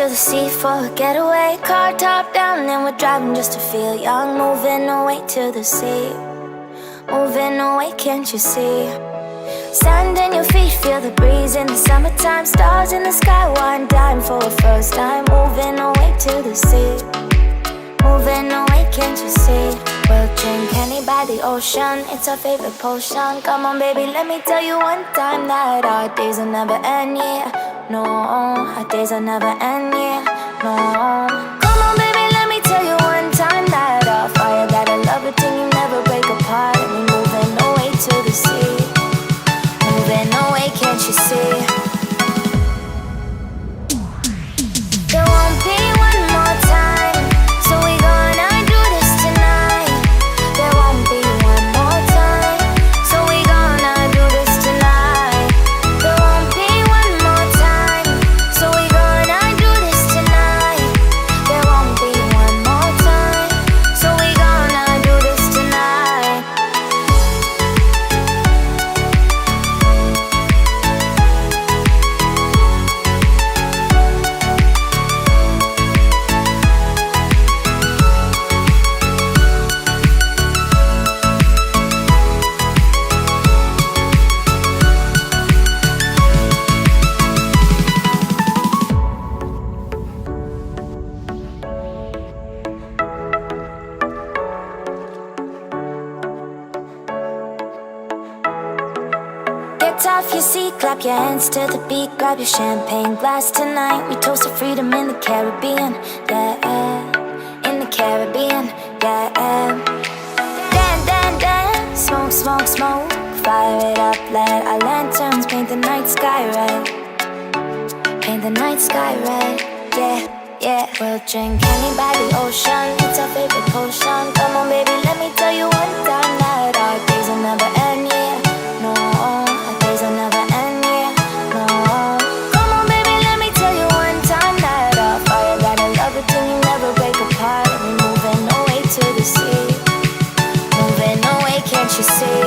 to the sea for a getaway. Car top down and we're driving just to feel young. Moving away to the sea, moving away, can't you see? Sand in your feet, feel the breeze in the summertime. Stars in the sky, one dime for a first time. Moving away to the sea, moving away, can't you see? We'll drink honey by the ocean, it's our favorite potion. Come on baby, let me tell you one time that our days will never end, yeah. No, our days will never end, yeah. No. Come on baby, let me tell you one time that our fire got a love it till you never break apart. And we moving away to the sea, moving away, can't you see? There won't be one more time, so we gonna do this tonight. There won't be one more time, so we gonna do this tonight. There won't be one more time, so we gonna do this tonight. There won't be one more time, so we gonna do this tonight. Get off your seat, clap your hands to the beat. Grab your champagne glass tonight. We toast to freedom in the Caribbean, yeah. In the Caribbean, yeah. Dance, dance, dance, smoke, smoke, smoke. Fire it up, let our lanterns paint the night sky red. Paint the night sky red, yeah, yeah. We'll drink honey by the ocean, it's our favorite potion. Come on baby, let me tell you one time that our days will never end, yeah. No, our days will never end, yeah. No. Come on baby, let me tell you one time that our fire got a love it till you never break apart. And we moving away to the sea, moving away, can't you see?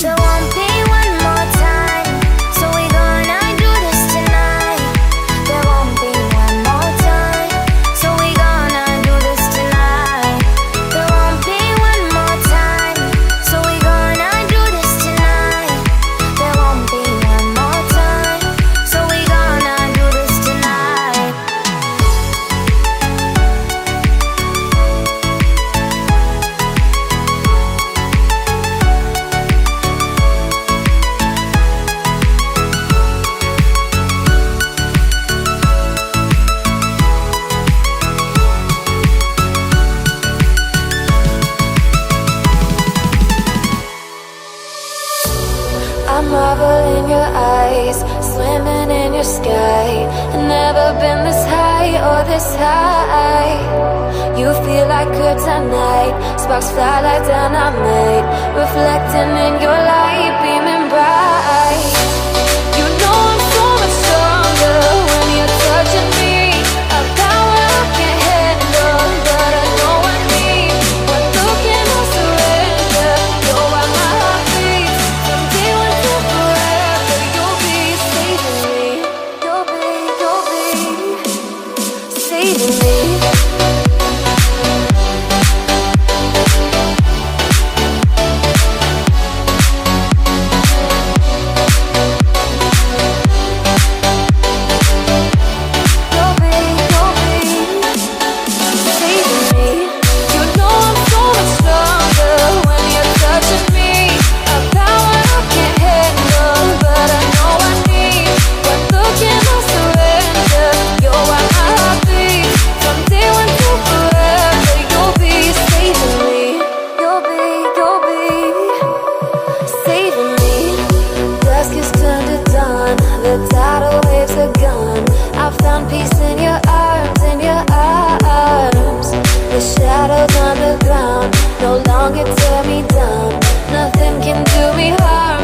There won't be one more time, so we gonna do this tonight. There won't be one more time, so we gonna do this tonight. There won't be one more time, so we gonna do this tonight. There won't be one more time, so we gonna do this tonight. I marvel in your eyes, swimming in your sky. I've never been this high or this high. You feel like kryptonite, sparks fly like dynamite, reflecting in your light, beaming bright. You know I'm so much stronger when you're touching me. A power I can't handle, but I know I need. One look and I'll surrender. You're why my heart beats. From day one to forever, you'll be saving me. You'll be saving me. The tidal waves are gone. I found peace in your arms, in your arms. The shadows on the ground no longer tear me down. Nothing can do me harm.